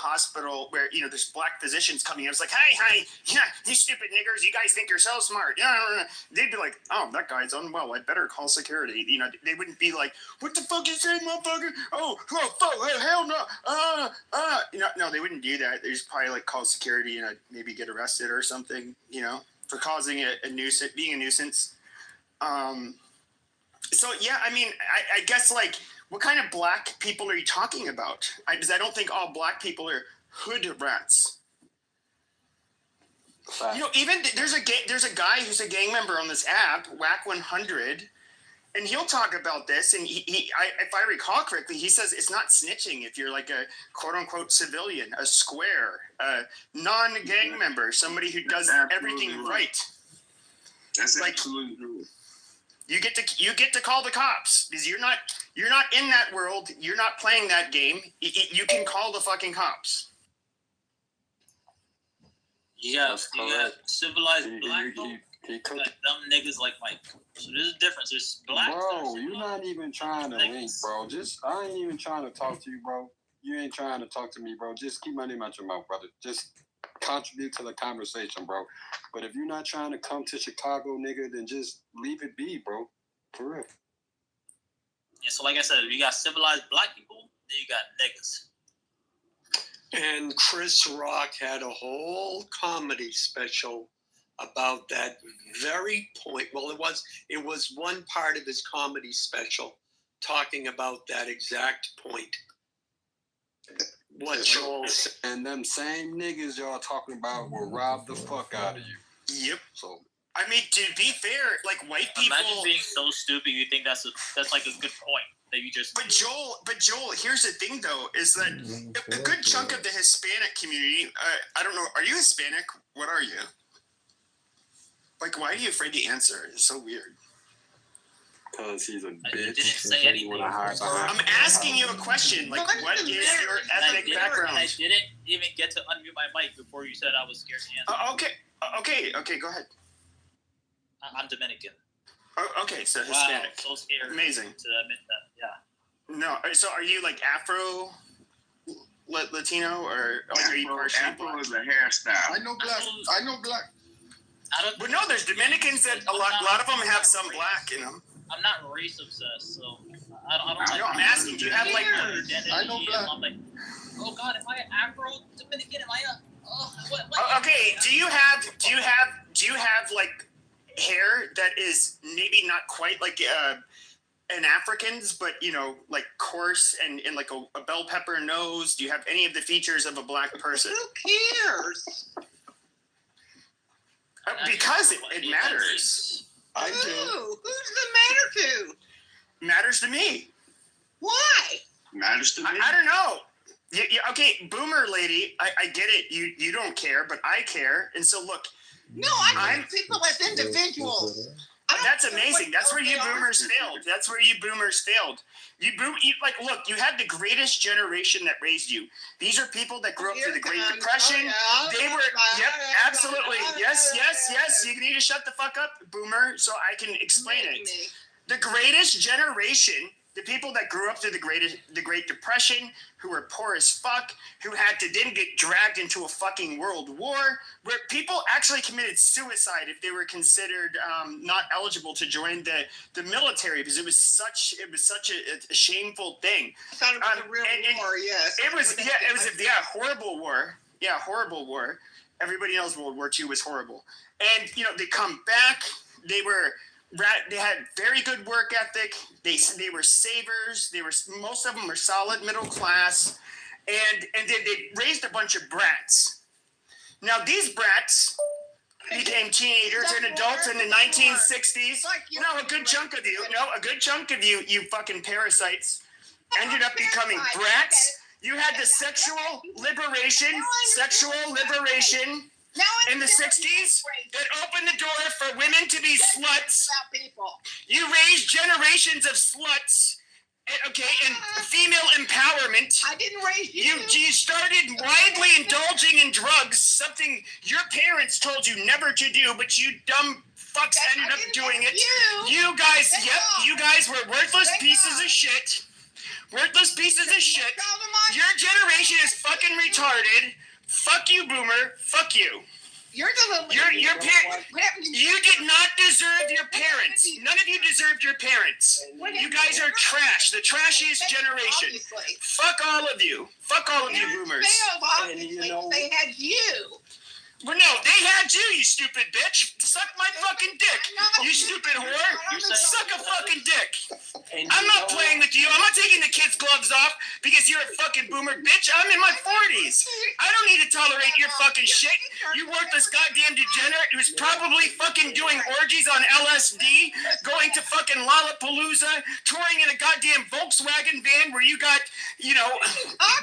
hospital where, there's black physicians coming in. It's like, hey, yeah, you stupid niggers, you guys think you're so smart. Yeah, they'd be like, oh, that guy's unwell. I better call security. They wouldn't be like, what the fuck is that, motherfucker? Oh, fuck, hell no. No, they wouldn't do that. They just probably like call security and maybe get arrested or something, for causing a nuisance, being a nuisance. So yeah, I mean, I guess like, what kind of black people are you talking about? Because I don't think all black people are hood rats. Even there's a guy who's a gang member on this app, Whack 100, and he'll talk about this. And if I recall correctly, he says it's not snitching if you're like a quote unquote civilian, a square, a non-gang member, somebody who does everything right. That's like, absolutely true. You get to call the cops because you're not in that world. You're not playing that game. You can call the fucking cops. You got civilized black folk. You got dumb niggas like Mike. So there's a difference. There's black. Bro, you're not even trying to link, bro. I ain't even trying to talk to you, bro. You ain't trying to talk to me, bro. Just keep my name out your mouth, brother. Just contribute to the conversation, bro. But if you're not trying to come to Chicago, nigga, then just leave it be, bro. For real. Yeah, so like I said, you got civilized black people, then you got niggas. And Chris Rock had a whole comedy special about that very point. Well, it was one part of his comedy special talking about that exact point. What Joel said. And them same niggas y'all talking about will rob the fuck out of you. Yep. So I mean, to be fair, like white people. Imagine being so stupid you think that's like a good point that you just. But Joel, here's the thing though, is that a good chunk of the Hispanic community. I don't know. Are you Hispanic? What are you? Like, why are you afraid to answer? It's so weird. Because he's a bitch. I didn't say anything. I'm asking you a question. Like, what is your ethnic background? I didn't even get to unmute my mic before you said I was scared to answer. Okay. Go ahead. I'm Dominican. Okay, so Hispanic. Wow, so scared. Amazing. To admit that, yeah. No, so are you like Afro Latino or are you partially Afro black? is a hairstyle. I know black. But no, there's Dominicans that a lot of them have some black in them. I'm not race obsessed, so I don't. I'm asking. Do you have like? I know black. I'm like, oh God, am I Afro Dominican? Am I what? Okay. Do you have like hair that is maybe not quite like an African's, but like coarse and like a bell pepper nose? Do you have any of the features of a black person? Who cares? Because it matters. I do. Who's the matter to? Matters to me. Why? Matters to me. I don't know. Okay, boomer lady, I get it. You don't care, but I care. And so look. No, I see people as individuals. That's amazing. That's where you boomers failed. Look, you had the greatest generation that raised you. These are people that grew up through the Great Depression. They were, absolutely. Yes. You need to shut the fuck up, boomer, so I can explain it. The greatest generation, the people that grew up through the Great Depression, who were poor as fuck, who had to then get dragged into a fucking world war, where people actually committed suicide if they were considered not eligible to join the military because it was such a shameful thing. I thought it was a real war. Yes. It was horrible war. Yeah, horrible war. Everybody knows World War II was horrible. And they come back. They had very good work ethic. They were savers. Most of them were solid middle class, and they raised a bunch of brats. Now these brats became teenagers and adults in the 1960s. A good chunk of you, you fucking parasites, ended up becoming brats. You had the sexual liberation in the 60s that opened the door for women to be sluts. You raised generations of sluts, and female empowerment. I didn't raise you. You started widely indulging in drugs, something your parents told you never to do, but you dumb fucks ended up doing it. You guys were worthless pieces of shit. Worthless pieces of shit. Call them on. Your generation is fucking retarded. Fuck you, boomer. Fuck you. You're the little. Your What happened to You did not deserve your parents. None of you deserved your parents. You guys are trash. The trashiest generation. Obviously. Fuck all of you. Fuck all of you boomers. Failed, And you obviously, know- they had you. Well, no, they had you, you stupid bitch. Suck my fucking dick, you stupid whore. You said- Suck a fucking dick. And I'm you not know playing with you. I'm not taking the kids' gloves off because you're a fucking boomer bitch. I'm in my 40s. I don't need to tolerate your fucking shit. You worthless goddamn degenerate who's probably fucking doing orgies on LSD, going to fucking Lollapalooza, touring in a goddamn Volkswagen van where you got, you know,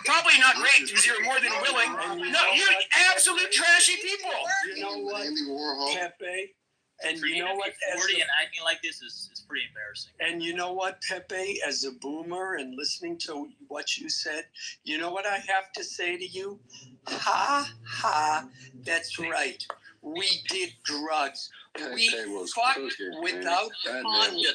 probably not raped because you're more than willing. No, you absolute trashy people. You know what, Andy Warhol. Pepe? And For you you know to what? be 40 and acting like this is pretty embarrassing. And you know what, Pepe, as a boomer and listening to what you said, you know what I have to say to you? Ha, ha, that's right. We did drugs. We fucked without condom.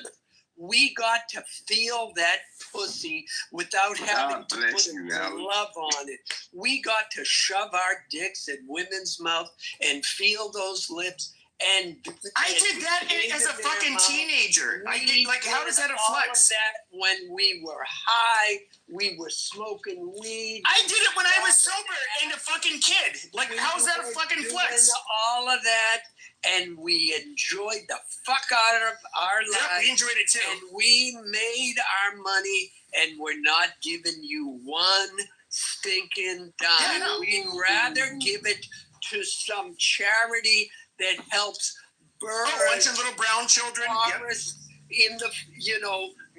We got to feel that pussy without having to bless put a you, Alan. glove on it. We got to shove our dicks in women's mouth and feel those lips. And I did that as a fucking teenager. I did, like, how does that a all of flex? that when we were high, we were smoking weed. I did it when I was sober and a fucking kid. Like, how's that a fucking flex? Doing all of that, and we enjoyed the fuck out of our Yep, we lives. enjoyed it too. And we made our money, and we're not giving you one stinking dime. Yeah, no. We'd rather give it to some charity that helps birds, Oh, a bunch of little brown children. Yep. forests in the,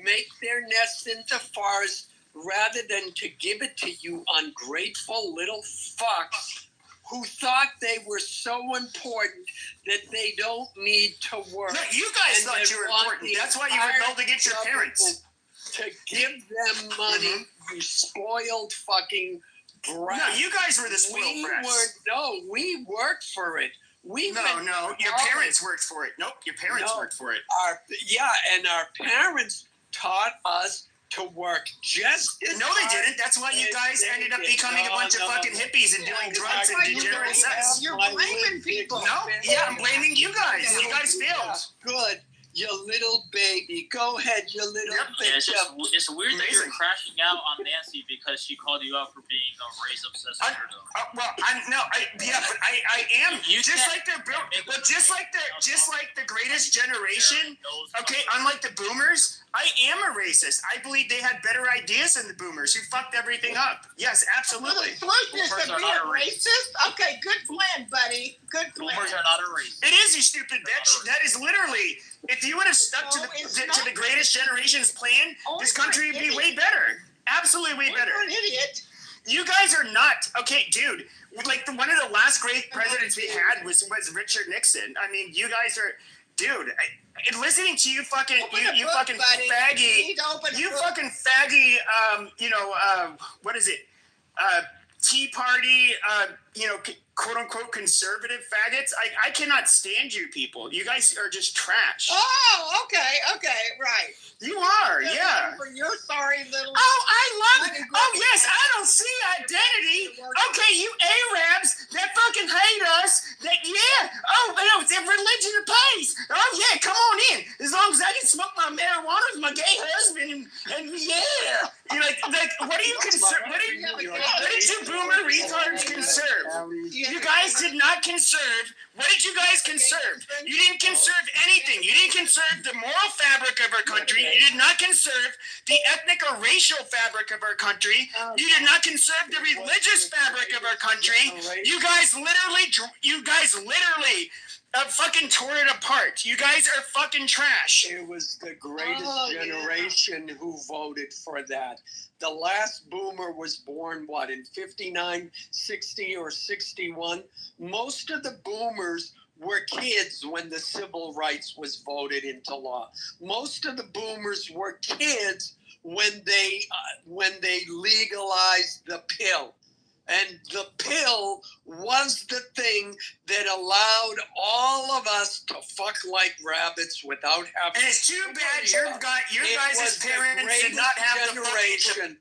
make their nests in the forest, rather than to give it to you ungrateful little fucks who thought they were so important that they don't need to work. No, you guys And thought they you were want important. the That's why you entire rebelled against your parents. government to give them money, you spoiled fucking brat. No, you guys were the spoiled we brats. we worked for it. We No, went no, your hard. parents worked for it. Nope, your parents No. worked for it. And our parents taught us to work just as No, they hard. didn't. That's why you Yes, guys they ended up did. becoming a bunch of No, fucking hippies and doing drugs and degenerate sex. You're My blaming little people. No, yeah, I'm blaming you guys. You guys failed. Good. You little baby. Go ahead, you little Yep. Yeah, it's bitch. just it's weird that you're Amazing. crashing out on Nancy because she called you out for being a race obsessed weirdo. Well, I am You just can't- like just like the greatest generation. Okay, unlike the boomers, I am a racist. I believe they had better ideas than the boomers who fucked everything up. Yes, absolutely. The solution is Boomers to are be not a a race. racist. Okay, good plan, buddy. Good plan. Boomers are not a race. It is, you stupid bitch. That is literally. If you would have stuck No, it's to not. the greatest generation's plan, Only this country would be way better. Absolutely way better. You're an idiot. You guys are not okay, dude. Like one of the last great presidents we had was Richard Nixon. I mean, you guys are, dude. Listening to you, fucking Open you, a you book, fucking buddy. You faggy, need to open a you book. fucking faggy. What is it? Tea Party. Quote unquote conservative faggots. I cannot stand you people. You guys are just trash. Oh, okay, right. You are, yeah. For your sorry little. Oh, I love it. Money Oh, grubbing. yes, I don't see identity. Okay, you Arabs that fucking hate us. Oh, no, it's a religion of peace. Oh, yeah, come on in. As long as I can smoke my marijuana with my gay husband and yeah. You're like, what are you conserve? What did you boomer retards conserve? You guys did not conserve. What did you guys conserve? You didn't conserve anything. You didn't conserve the moral fabric of our country. You did not conserve the ethnic or racial fabric of our country. You did not conserve the religious fabric of our country. You guys literally fucking tore it apart. You guys are fucking trash. It was the greatest Oh, yeah. generation who voted for that. The last boomer was born, in 59, 60, or 61? Most of the boomers were kids when the civil rights was voted into law. Most of the boomers were kids when they legalized the pill. And the pill was the thing that allowed all of us to fuck like rabbits without having. And it's too bad your guys' parents did not have the fucking.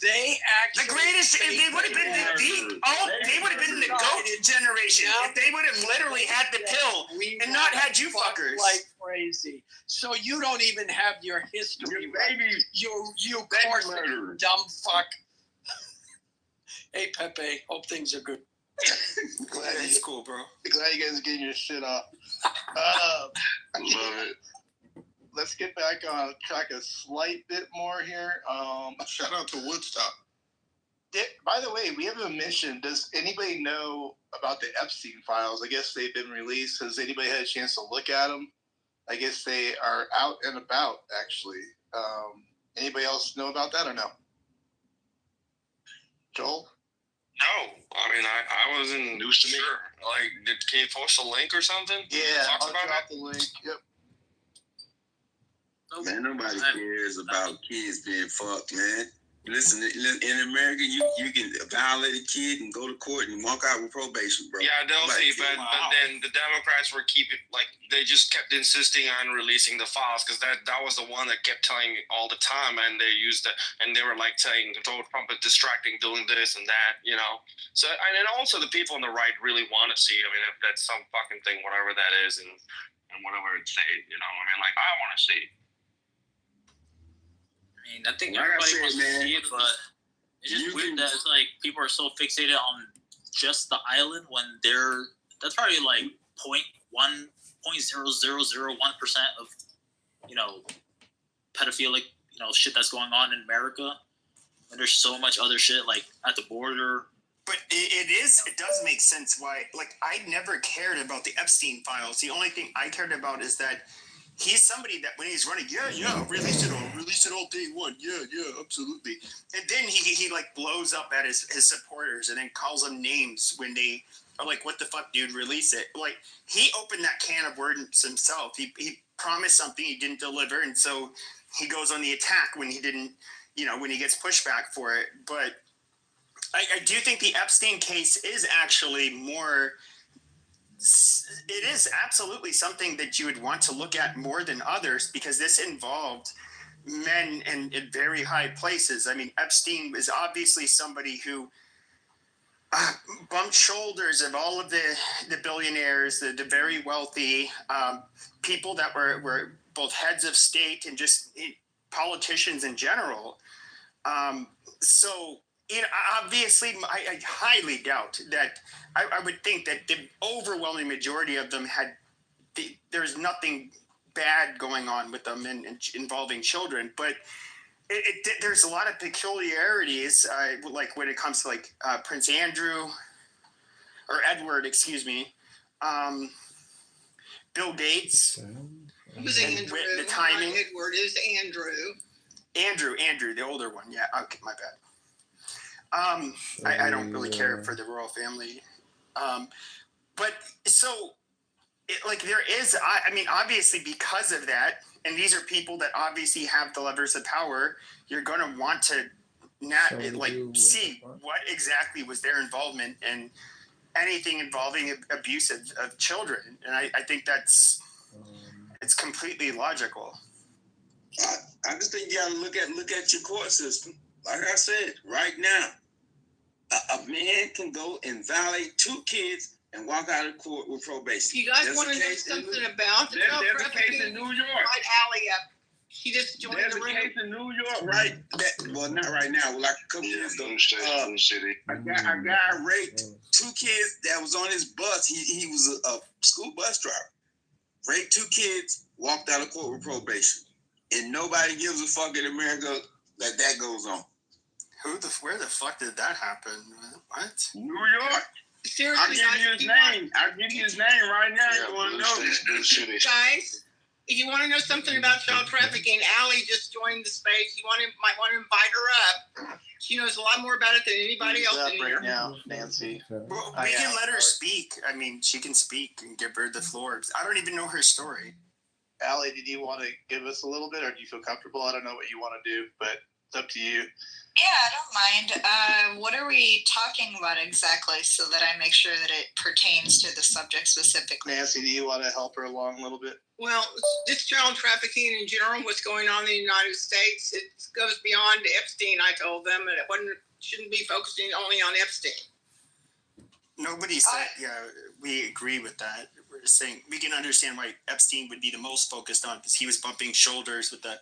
They actually The greatest, if they would have been they would have been the GOAT generation. If they would have literally had the pill and not had you fuckers. Like crazy. So you don't even have your history. Your baby, You baby course murderer. dumb fuck. Hey Pepe, hope things are good. It's cool, bro. Glad you guys are getting your shit off. love it. Let's get back on track a slight bit more here. Shout out to Woodstock. By the way, we haven't mentioned, does anybody know about the Epstein files? I guess they've been released. Has anybody had a chance to look at them? I guess they are out and about, actually. Anybody else know about that or no? Joel? No, I mean I wasn't sure. Like, can you post a link or something? Yeah, Talks I'll about drop it? the link. Yep. Man, nobody cares about kids being fucked, man. Listen, in America, you can violate a kid and go to court and walk out with probation, bro. Yeah, they'll Nobody see, but then the Democrats were they just kept insisting on releasing the files because that was the one that kept telling me all the time, and they used it, and they were like saying Donald Trump is distracting, doing this and that, you know. So and then also the people on the right really want to see. I mean, if that's some fucking thing, whatever that is, and whatever it say, you know. I mean, like I want to see. I mean, I think Like I everybody said, wants to man, see it, but it's just weird that it's like people are so fixated on just the island when that's probably like 0.0001% of, you know, pedophilic, you know, shit that's going on in America. And there's so much other shit like at the border. But it does make sense why, like, I never cared about the Epstein files. The only thing I cared about is that he's somebody that when he's running, release it all day one. Yeah, absolutely. And then he like blows up at his supporters and then calls them names when they are like, what the fuck, dude, release it. Like, he opened that can of worms himself. He promised something, he didn't deliver, and so he goes on the attack when he didn't, you know, when he gets pushback for it. But I do think the Epstein case is actually more. It is absolutely something that you would want to look at more than others because this involved men in very high places. I mean, Epstein was obviously somebody who bumped shoulders of all of the billionaires, the very wealthy people that were both heads of state and just politicians in general. So, you know, obviously, I highly doubt that. I would think that the overwhelming majority of them there's nothing bad going on with them and involving children, but there's a lot of peculiarities, like when it comes to like Prince Andrew or Edward, excuse me, Bill Gates. It was Andrew. The timing. Not Edward, it was Andrew. Andrew, the older one. Yeah, okay, my bad. I don't really care for the royal family. But so, there is, I mean, obviously because of that, and these are people that obviously have the levers of power, you're going to want to see what exactly was their involvement in anything involving abuse of children. And I think it's completely logical. I just think you gotta look at your court system. Like I said, right now, a man can go and violate 2 kids and walk out of court with probation. You guys want to know something about the child There's a case trafficking? in New York. Right, Allie up. She just joined There's the a room. case in New York, right? Well, not right now. Like a couple years ago. City. A guy raped 2 kids that was on his bus. He was a school bus driver. Raped 2 kids, walked out of court with probation. And nobody gives a fuck in America that goes on. Where the fuck did that happen? What? New York. Seriously, I'll give you his name. I'll give you his name right now. You want to know? guys, if you want to know something about child trafficking, Allie just joined the space. You might want to invite her up. She knows a lot more about it than anybody else in here. Right now, Nancy. Well, we can let her speak. I mean, she can speak and give her the floor. I don't even know her story. Allie, did you want to give us a little bit, or do you feel comfortable? I don't know what you want to do, but It's up to you. Yeah, I don't mind. What are we talking about exactly so that I make sure that it pertains to the subject specifically? Nancy, do you want to help her along a little bit? Well, just child trafficking in general, what's going on in the United States, it goes beyond Epstein, I told them, and it shouldn't be focusing only on Epstein. Nobody said, we agree with that. We're just saying we can understand why Epstein would be the most focused on, because he was bumping shoulders with the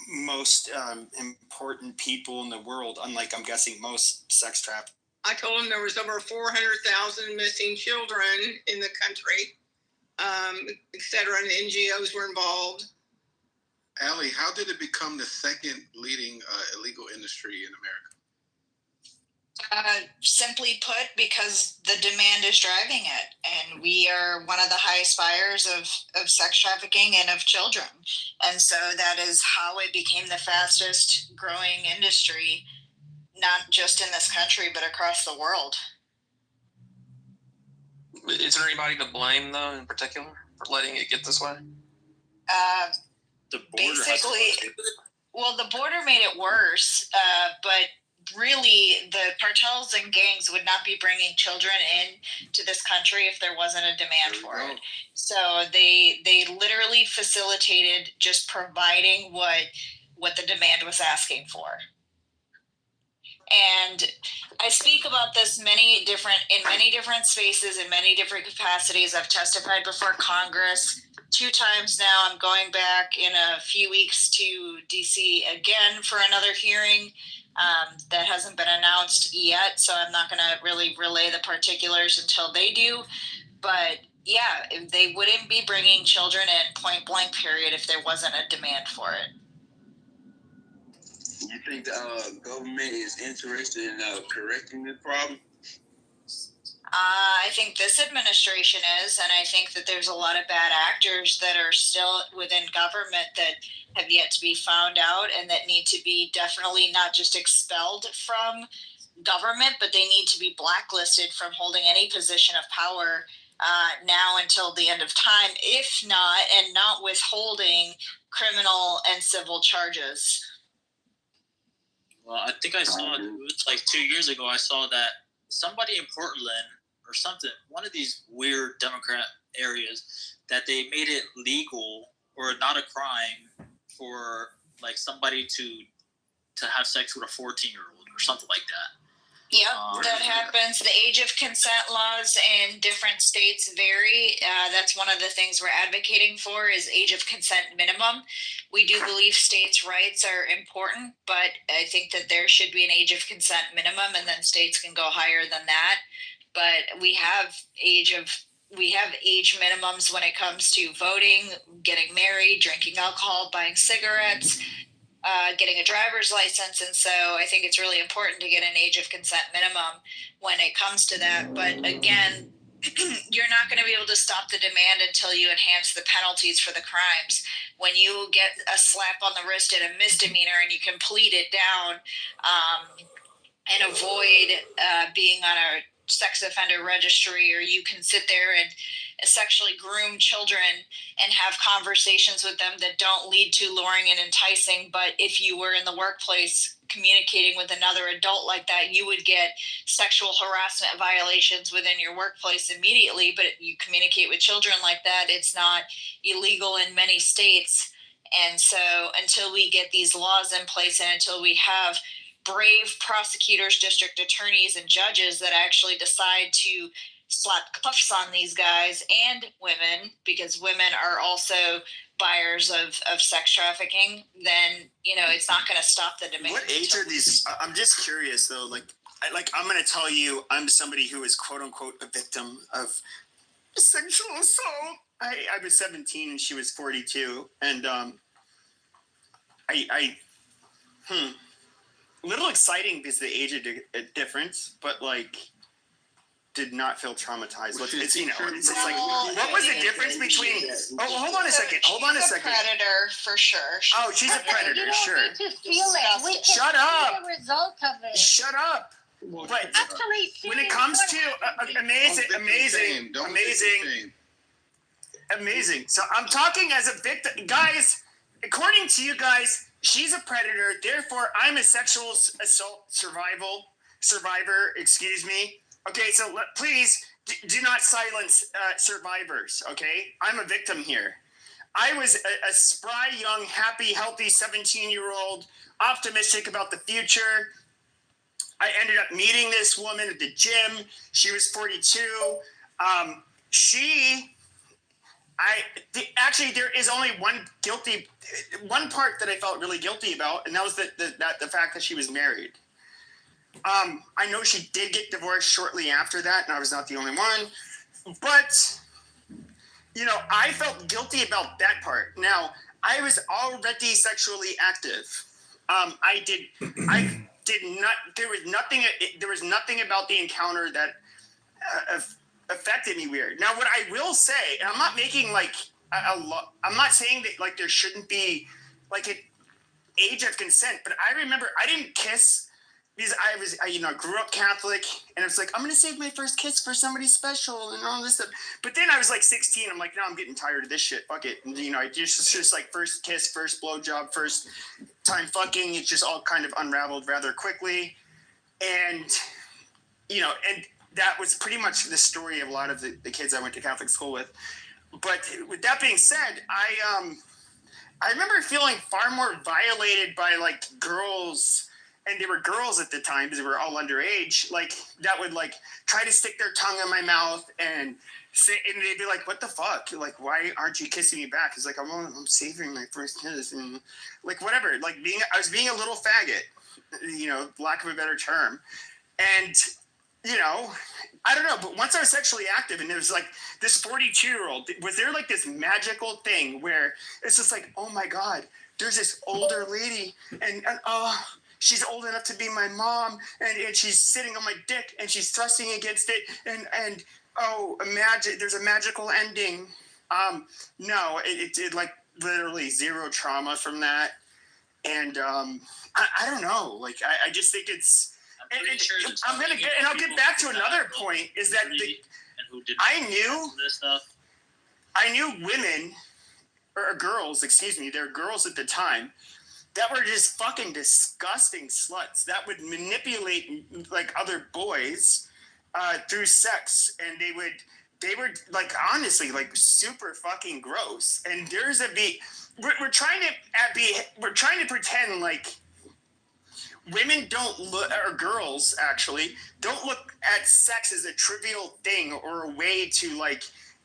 most important people in the world, unlike, I'm guessing, most sex traffickers. I told him there was over 400,000 missing children in the country, et cetera, and NGOs were involved. Allie, how did it become the second leading illegal industry in America? Simply put, because the demand is driving it, and we are one of the highest buyers of sex trafficking and of children, and so that is how it became the fastest growing industry, not just in this country but across the world. Is there anybody to blame though, in particular, for letting it get this way? The border Basically, well, the border made it worse, but really the cartels and gangs would not be bringing children in to this country if there wasn't a demand for it. So they literally facilitated just providing what the demand was asking for. And I speak about this in many different spaces, in many different capacities. I've testified before Congress 2 times now. I'm going back in a few weeks to DC again for another hearing. That hasn't been announced yet, so I'm not going to really relay the particulars until they do. But yeah, they wouldn't be bringing children in point blank period if there wasn't a demand for it. You think the government is interested in correcting this problem? I think this administration is, and I think that there's a lot of bad actors that are still within government that have yet to be found out and that need to be definitely not just expelled from government, but they need to be blacklisted from holding any position of power now until the end of time, if not, and not withholding criminal and civil charges. Well, I think I saw it was like 2 years ago. I saw that somebody in Portland or something, one of these weird Democrat areas, that they made it legal or not a crime for like somebody to have sex with a 14-year-old or something like that. Yep, that happens. The age of consent laws in different states vary. That's one of the things we're advocating for is age of consent minimum. We do believe states' rights are important, but I think that there should be an age of consent minimum, and then states can go higher than that. But we have age minimums when it comes to voting, getting married, drinking alcohol, buying cigarettes, getting a driver's license. And so I think it's really important to get an age of consent minimum when it comes to that. But again, you're not going to be able to stop the demand until you enhance the penalties for the crimes. When you get a slap on the wrist at a misdemeanor and you can plead it down and avoid being on a sex offender registry, or you can sit there and sexually groom children and have conversations with them that don't lead to luring and enticing. But if you were in the workplace communicating with another adult like that, you would get sexual harassment violations within your workplace immediately. But you communicate with children like that, it's not illegal in many states. And so until we get these laws in place and until we have brave prosecutors, district attorneys, and judges that actually decide to slap cuffs on these guys and women, because women are also buyers of sex trafficking, then it's not going to stop the demand. What age are these? I'm just curious though. I'm going to tell you, I'm somebody who is quote unquote a victim of sexual assault. I was 17 and she was 42, and a little exciting because the age of difference, but did not feel traumatized. It's just like, what was the difference between? Oh, hold on a second. She's a predator for sure. She's a predator, you don't sure. need to feel it. We can Shut up. see the result of it. Shut up. But Actually, when it comes to amazing. So I'm talking as a victim, guys. According to you guys, she's a predator. Therefore, I'm a sexual assault survivor. Excuse me. Okay, so please do not silence survivors. Okay, I'm a victim here. I was a spry, young, happy, healthy 17-year-old, optimistic about the future. I ended up meeting this woman at the gym. She was 42. Actually, there is only one part that I felt really guilty about, and that was the fact that she was married. I know she did get divorced shortly after that, and I was not the only one. But, I felt guilty about that part. Now, I was already sexually active. There was nothing about the encounter that affected me weird. Now, what I will say, and I'm not making I'm not saying that there shouldn't be an age of consent, but I remember I didn't kiss because I grew up Catholic, and it's I'm gonna save my first kiss for somebody special and all this stuff. But then I was 16. I'm no, I'm getting tired of this shit. Fuck it. And, I just first kiss, first blowjob, first time fucking. It just all kind of unraveled rather quickly, and and that was pretty much the story of a lot of the kids I went to Catholic school with. But with that being said, I remember feeling far more violated by girls, and they were girls at the time because they were all underage, that would try to stick their tongue in my mouth and say, and they'd be like, "What the fuck? Why aren't you kissing me back?" It's I'm savoring my first kiss, and whatever. I was being a little faggot, lack of a better term, and. I don't know, but once I was sexually active, and it was this 42-year-old, was there this magical thing where it's just oh my God, there's this older lady, and she's old enough to be my mom, and she's sitting on my dick, and she's thrusting against it, and imagine there's a magical ending. No, it did literally zero trauma from that, and I don't know, I just think it's. I'll get back to another point. Is that I knew women or girls, excuse me, they're girls at the time that were just fucking disgusting sluts that would manipulate other boys through sex, and they were honestly super fucking gross. And there's we're trying to pretend women don't look, or girls actually, don't look at sex as a trivial thing or a way to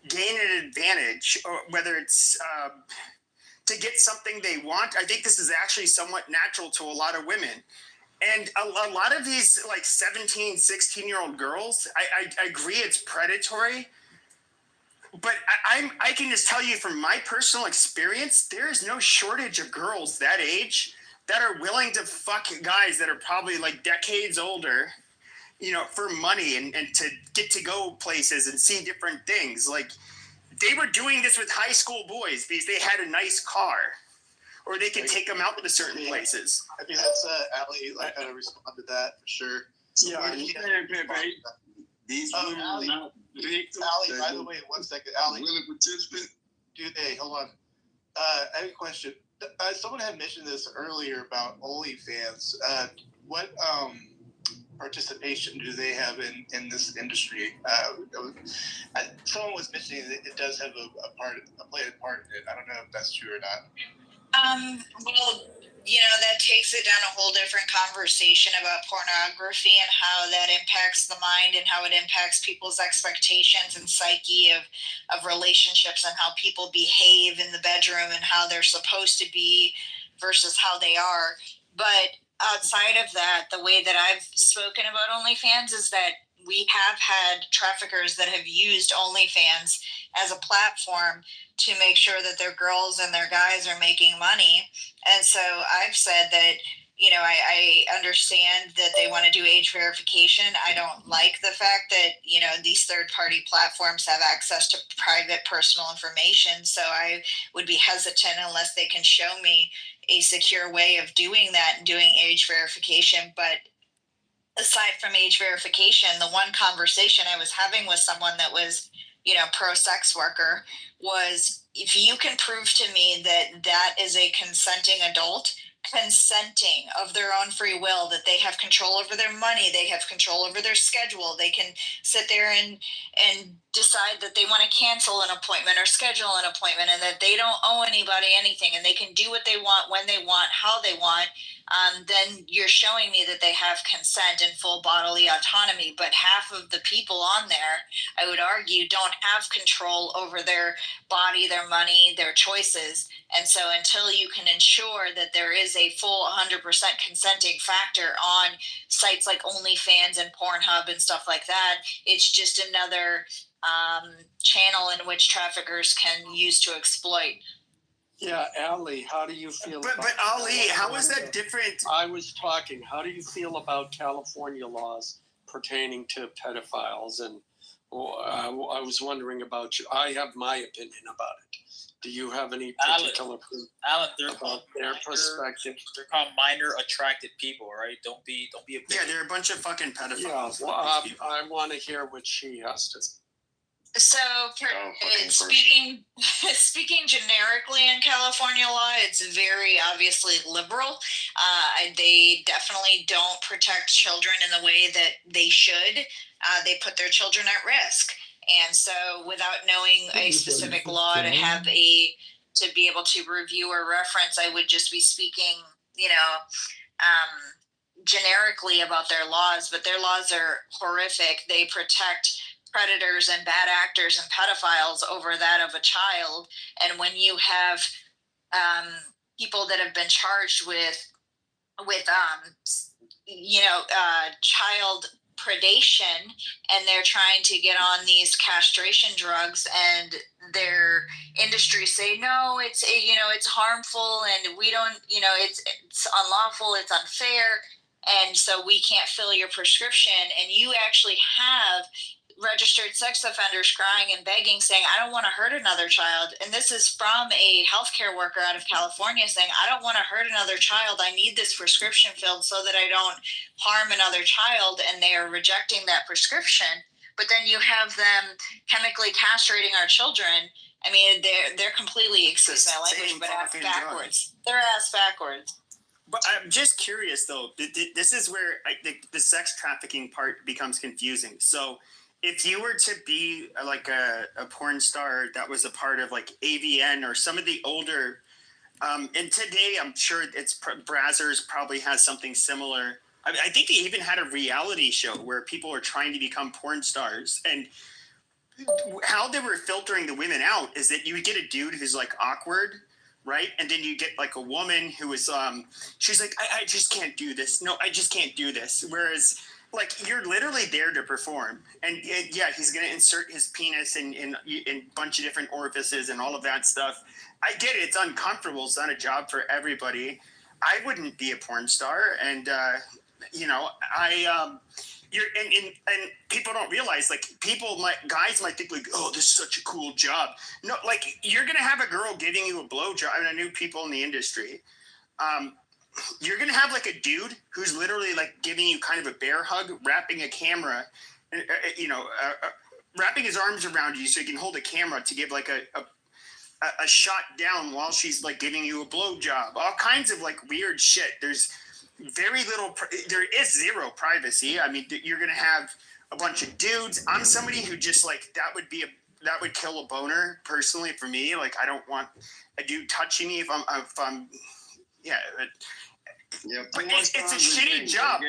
gain an advantage, or whether it's to get something they want. I think this is actually somewhat natural to a lot of women. And a lot of these 17, 16-year-old girls, I agree it's predatory, but I can just tell you from my personal experience, there is no shortage of girls that age that are willing to fuck guys that are probably decades older, for money and to get to go places and see different things. They were doing this with high school boys because they had a nice car, or they could take them out to certain places. I mean, that's Allie. Kind of respond to that for sure. Yeah, these women. Allie, by the way, 1 second, Allie. Willing participant. Hey, hold on. I have a question. Someone had mentioned this earlier about OnlyFans. What participation do they have in this industry? Someone was mentioning that it does have a part in it. I don't know if that's true or not. Well, that takes it down a whole different conversation about pornography and how that impacts the mind and how it impacts people's expectations and psyche of relationships and how people behave in the bedroom and how they're supposed to be versus how they are. But outside of that, the way that I've spoken about OnlyFans is that we have had traffickers that have used OnlyFans as a platform to make sure that their girls and their guys are making money. And so I've said that, I understand that they want to do age verification. I don't like the fact that, these third-party platforms have access to private personal information. So I would be hesitant unless they can show me a secure way of doing that and doing age verification. But aside from age verification, the one conversation I was having with someone that was, pro sex worker was, if you can prove to me that that is a consenting adult consenting of their own free will, that they have control over their money, they have control over their schedule, they can sit there and decide that they want to cancel an appointment or schedule an appointment, and that they don't owe anybody anything, and they can do what they want, when they want, how they want, then you're showing me that they have consent and full bodily autonomy. But half of the people on there, I would argue, don't have control over their body, their money, their choices. And so until you can ensure that there is a full 100% consenting factor on sites like OnlyFans and Pornhub and stuff like that, it's just another channel in which traffickers can use to exploit. Yeah, Ali, how do you feel? But Ali, how is that different? I was talking. How do you feel about California laws pertaining to pedophiles? And I was wondering about you. I have my opinion about it. Do you have any particular Alan, about their perspective? They're called minor attracted people, right? Don't be a Yeah, they're a bunch of fucking pedophiles. Yeah, well, I want to hear what she has to say. So, speaking generically in California law, it's very obviously liberal. They definitely don't protect children in the way that they should. They put their children at risk. And so, without knowing a specific law to be able to review or reference, I would just be speaking, generically about their laws. But their laws are horrific. They protect predators and bad actors and pedophiles over that of a child. And when you have people that have been charged with child predation, and they're trying to get on these castration drugs, and their industry say no, it's harmful, and we don't, it's unlawful, it's unfair, and so we can't fill your prescription. And you actually have registered sex offenders crying and begging, saying, I don't want to hurt another child. And this is from a healthcare worker out of California saying, I don't want to hurt another child. I need this prescription filled so that I don't harm another child. And they are rejecting that prescription. But then you have them chemically castrating our children. I mean, they're completely, excuse my language, but ass backwards. They're ass backwards. But I'm just curious, though. This is where the sex trafficking part becomes confusing. So if you were to be like a porn star that was a part of like AVN or some of the older, and today I'm sure it's Brazzers probably has something similar. I think they even had a reality show where people are trying to become porn stars, and how they were filtering the women out is that you would get a dude who's like awkward, right? And then you get like a woman who is, she's like, I just can't do this. No, I just can't do this. Whereas like you're literally there to perform, and yeah, he's going to insert his penis in a bunch of different orifices and all of that stuff. I get it. It's uncomfortable. It's not a job for everybody. I wouldn't be a porn star. And, and people don't realize, like, guys might think like, oh, this is such a cool job. No, like, you're going to have a girl giving you a blowjob. I knew people in the industry. You're going to have like a dude who's literally like giving you kind of a bear hug, wrapping a camera, wrapping his arms around you so he can hold a camera to give like a shot down while she's like giving you a blowjob. All kinds of like weird shit. There's very little, there is zero privacy. I mean, you're going to have a bunch of dudes. I'm somebody who just like, that would kill a boner personally for me. Like, I don't want a dude touching me if I'm yeah. But it's a shitty job,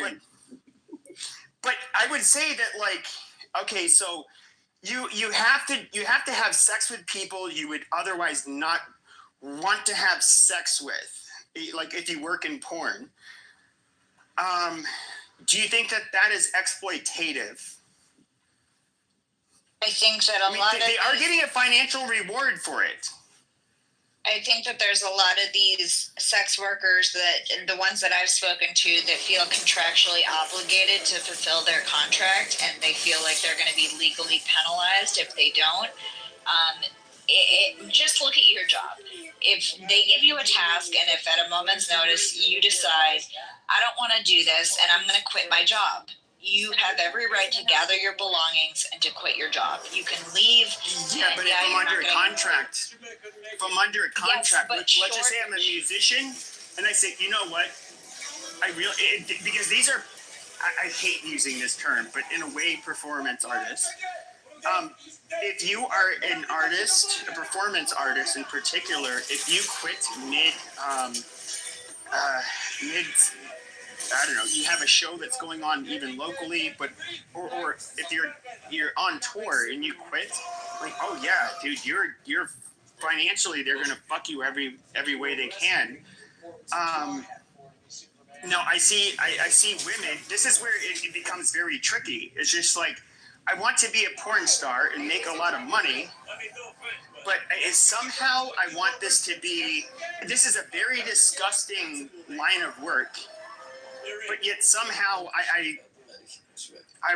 but I would say that, like, okay, so you have to have sex with people you would otherwise not want to have sex with, like if you work in porn. Do you think that is exploitative? I think that they are getting a financial reward for it. I think that there's a lot of these sex workers, that the ones that I've spoken to, that feel contractually obligated to fulfill their contract, and they feel like they're going to be legally penalized if they don't. Just look at your job. If they give you a task, and if at a moment's notice you decide, I don't want to do this and I'm going to quit my job, you have every right to gather your belongings and to quit your job. You can leave. Yeah, but if I'm under a contract, yes, let's just say I'm a musician And I say, you know what? Because these are, I hate using this term, but in a way, performance artists. If you are an artist, a performance artist in particular, if you quit mid, I don't know, you have a show that's going on even locally, but or if you're on tour and you quit, like, oh yeah, dude, you're financially they're gonna fuck you every way they can. No, I see women. This is where it becomes very tricky. It's just like, I want to be a porn star and make a lot of money, but somehow I want this to be. This is a very disgusting line of work, but yet somehow I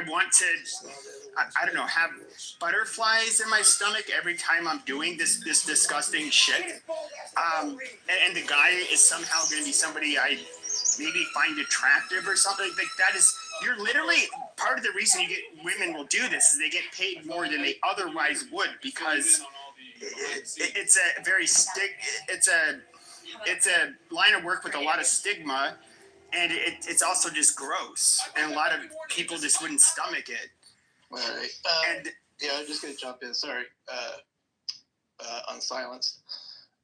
want to. I don't know, have butterflies in my stomach every time I'm doing this disgusting shit. And the guy is somehow going to be somebody I maybe find attractive or something. Like that is, you're literally, part of the reason you get women will do this is they get paid more than they otherwise would, because it's a very it's a line of work with a lot of stigma, and it's also just gross, and a lot of people just wouldn't stomach it. All right. And yeah, I'm just gonna jump in. Sorry, unsilenced.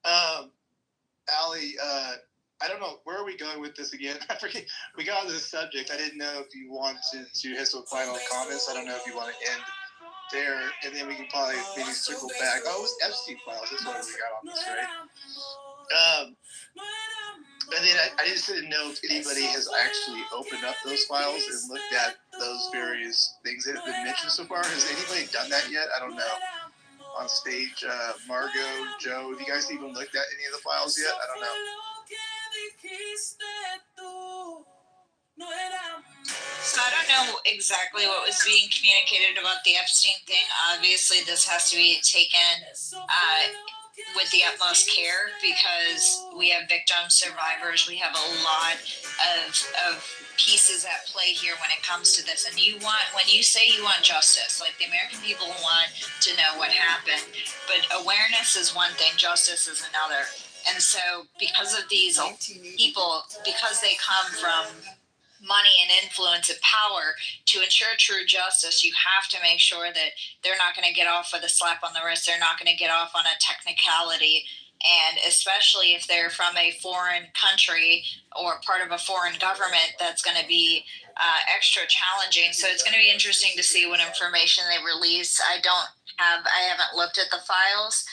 Allie, I don't know, where are we going with this again? I forget. We got on this subject. I didn't know if you wanted to hit some final comments. I don't know if you want to end there, and then we can probably maybe circle back. Oh, it was Epstein files. That's why we got on this, right? And then I just didn't know if anybody has actually opened up those files and looked at those various things that have been mentioned so far. Has anybody done that yet? I don't know. On stage, Margot, Joe, have you guys even looked at any of the files yet? I don't know. So I don't know exactly what was being communicated about the Epstein thing. Obviously, this has to be taken with the utmost care, because we have victims, survivors. We have a lot of pieces at play here when it comes to this. And when you say you want justice, like the American people want to know what happened, but awareness is one thing, justice is another. And so because of these people, because they come from money and influence and power, to ensure true justice, you have to make sure that they're not going to get off with a slap on the wrist. They're not going to get off on a technicality. And especially if they're from a foreign country or part of a foreign government, that's going to be extra challenging. So it's going to be interesting to see what information they release. I haven't looked at the files,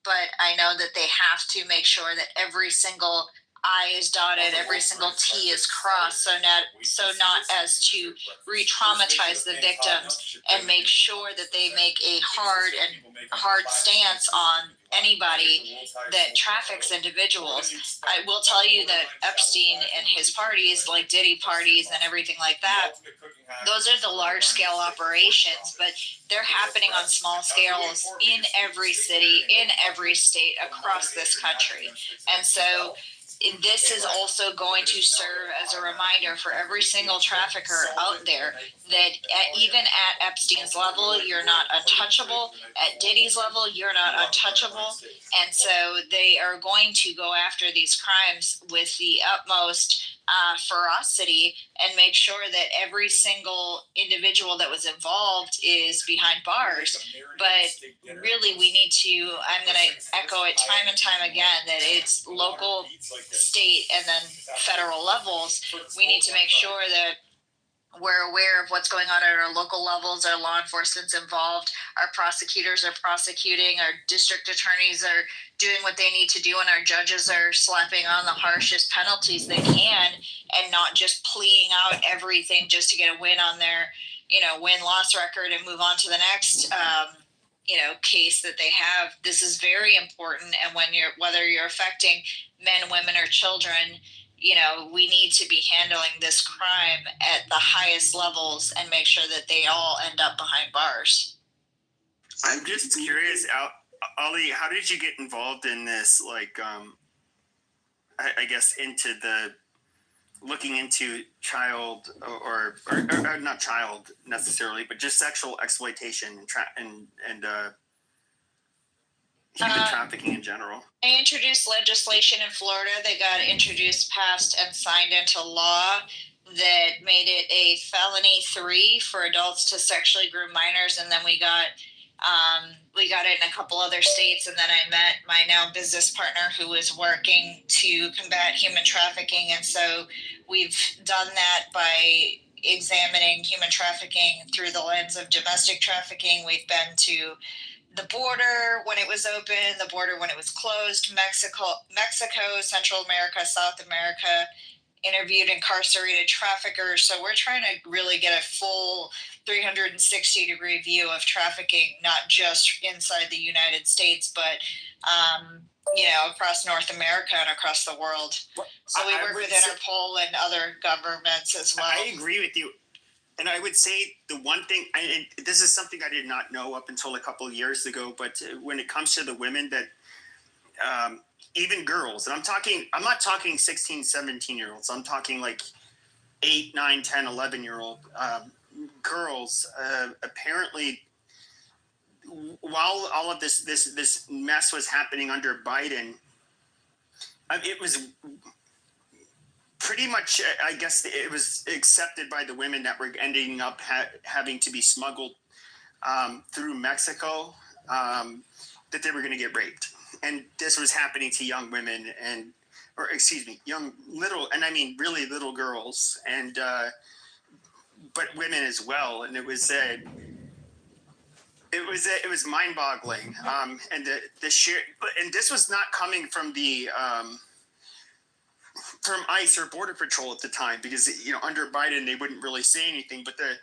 but I know that they have to make sure that every single I is dotted, every single T is crossed, so not as to re-traumatize the victims, and make sure that they make a hard stance on anybody that traffics individuals. I will tell you that Epstein and his parties, like Diddy parties and everything like that, those are the large scale operations, but they're happening on small scales in every city, in every state across this country. And so this is also going to serve as a reminder for every single trafficker out there that even at Epstein's level, you're not untouchable. At Diddy's level, you're not untouchable. And so they are going to go after these crimes with the utmost ferocity and make sure that every single individual that was involved is behind bars. But really, we need to, I'm going to echo it time and time again, that it's local, state, and then federal levels. We need to make sure that we're aware of what's going on at our local levels. Our law enforcement's involved. Our prosecutors are prosecuting. Our district attorneys are doing what they need to do, and our judges are slapping on the harshest penalties they can, and not just pleading out everything just to get a win on their, win-loss record and move on to the next, case that they have. This is very important, and whether you're affecting men, women, or children, we need to be handling this crime at the highest levels and make sure that they all end up behind bars. I'm just curious, Ali, how did you get involved in this? Like, I guess into the looking into child or not child necessarily, but just sexual exploitation and human trafficking in general. I introduced legislation in Florida that got introduced, passed, and signed into law that made it a felony 3 for adults to sexually groom minors, and then we got it in a couple other states, and then I met my now business partner who is working to combat human trafficking, and so we've done that by examining human trafficking through the lens of domestic trafficking. We've been to the border when it was open, the border when it was closed, Mexico, Central America, South America, interviewed incarcerated traffickers. So we're trying to really get a full 360-degree view of trafficking, not just inside the United States, but across North America and across the world. So we work with Interpol and other governments as well. I agree with you. And I would say the one thing, and this is something I did not know up until a couple of years ago, but when it comes to the women that, even girls, and I'm not talking 16, 17-year-olds, I'm talking like 8, 9, 10, 11-year-old girls, apparently, while all of this mess was happening under Biden, it was pretty much, I guess it was accepted by the women that were ending up having to be smuggled through Mexico, that they were going to get raped. And this was happening to young women young little, and I mean really little girls, and but women as well. And it was mind-boggling. And the sheer, and this was not coming from the from ICE or Border Patrol at the time, because under Biden they wouldn't really say anything, but the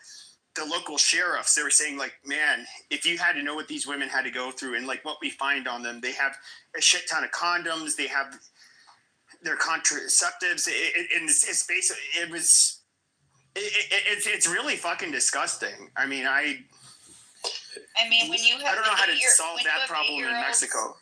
local sheriffs, they were saying, like, man, if you had to know what these women had to go through, and like what we find on them, they have a shit ton of condoms, they have their contraceptives, it's basically, it's really fucking disgusting. I mean, when you have, I don't know how to solve that problem in Mexico.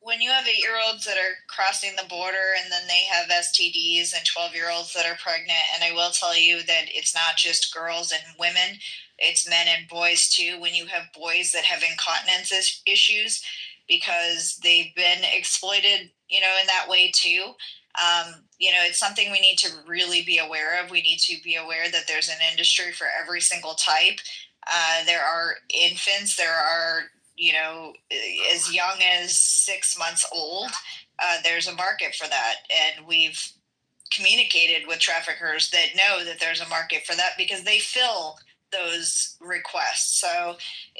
When you have 8-year-olds that are crossing the border and then they have STDs, and 12-year-olds that are pregnant, and I will tell you that it's not just girls and women, it's men and boys too. When you have boys that have incontinence issues because they've been exploited, in that way too, it's something we need to really be aware of. We need to be aware that there's an industry for every single type. There are infants, there are as young as 6 months old. There's a market for that, and we've communicated with traffickers that know that there's a market for that because they fill those requests. So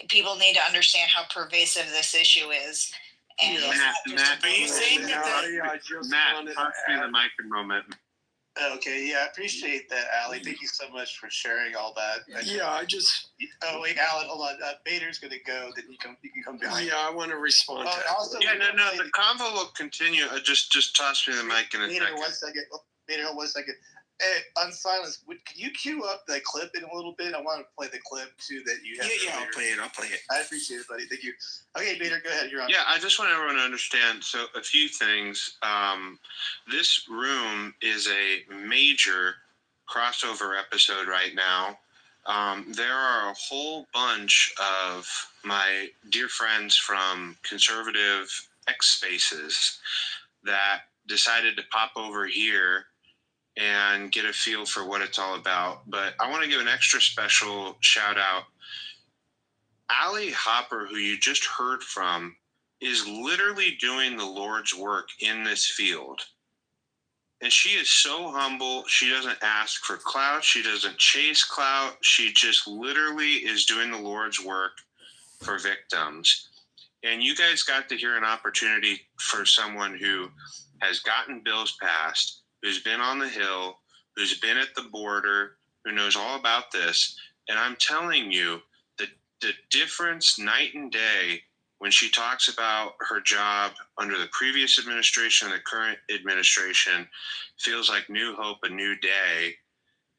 people need to understand how pervasive this issue is. And Matt, are you saying Matt, pass me the mic a moment. Okay, yeah, I appreciate that, Allie. Thank you so much for sharing all that. Oh wait, Alan, hold on. Bader's gonna go. Then you can come behind. Yeah, I want to respond. Oh, also, no. The convo will continue. Just toss me the mic in a Bader, second. 1 second. Bader, 1 second. Hey, on silence, can you cue up the clip in a little bit? I want to play the clip too that you have. Yeah, I'll play it. I appreciate it, buddy. Thank you. Okay, Bader, go ahead. You're on. Yeah, I just want everyone to understand. So a few things. This room is a major crossover episode right now. There are a whole bunch of my dear friends from conservative X spaces that decided to pop over here and get a feel for what it's all about. But I want to give an extra special shout out. Allie Hopper, who you just heard from, is literally doing the Lord's work in this field. And she is so humble. She doesn't ask for clout. She doesn't chase clout. She just literally is doing the Lord's work for victims. And you guys got to hear an opportunity for someone who has gotten bills passed, who's been on the Hill, who's been at the border, who knows all about this. And I'm telling you, the difference night and day when she talks about her job under the previous administration and the current administration feels like new hope, a new day.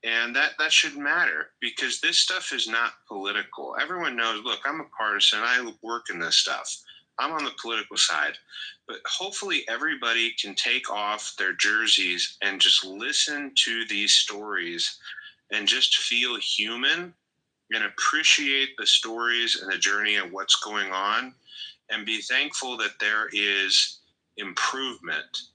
And that should matter, because this stuff is not political. Everyone knows, look, I'm a partisan. I work in this stuff. I'm on the political side. But hopefully everybody can take off their jerseys and just listen to these stories and just feel human and appreciate the stories and the journey of what's going on. and be thankful that there is improvement.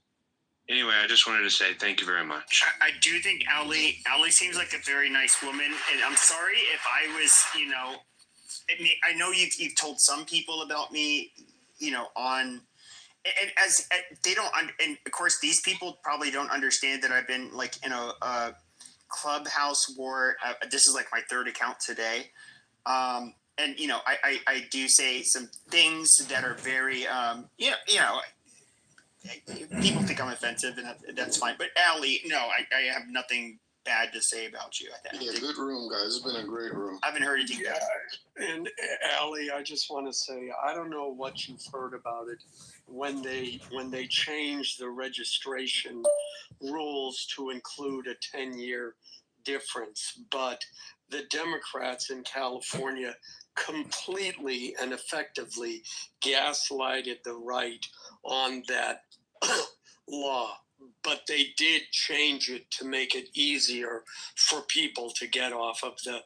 Anyway, I just wanted to say thank you very much. I do think Ali seems like a very nice woman, and I'm sorry if I was, I know you've told some people about me, on, and as they don't, and of course these people probably don't understand that I've been like in a clubhouse war. This is like my third account today. And I do say some things that are very, people think I'm offensive, and that's fine. But Ali, no, I have nothing bad to say about you. Yeah, good room, guys. It's been a great room. I haven't heard anything. Yeah, and Ali, I just want to say I don't know what you've heard about it when they changed the registration rules to include a 10-year difference, but the Democrats in California completely and effectively gaslighted the right on that law. But they did change it to make it easier for people to get off of the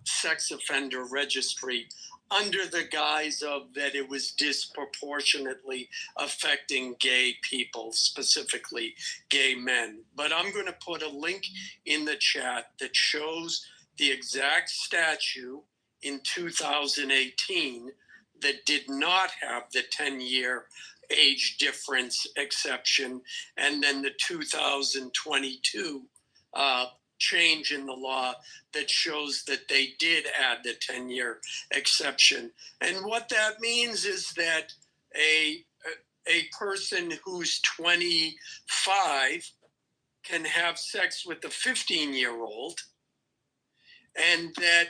sex offender registry, under the guise of that it was disproportionately affecting gay people, specifically gay men. But I'm going to put a link in the chat that shows the exact statute in 2018 that did not have the 10-year age difference exception, and then the 2022 change in the law that shows that they did add the 10-year exception. And what that means is that a person who's 25 can have sex with a 15-year-old, and that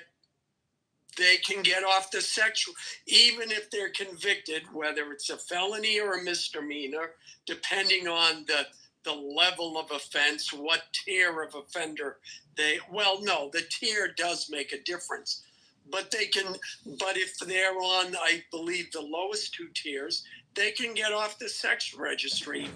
they can get off the sexual, even if they're convicted, whether it's a felony or a misdemeanor, depending on the level of offense, what tier of offender the tier does make a difference. But if they're on, I believe, the lowest two tiers, they can get off the sex registry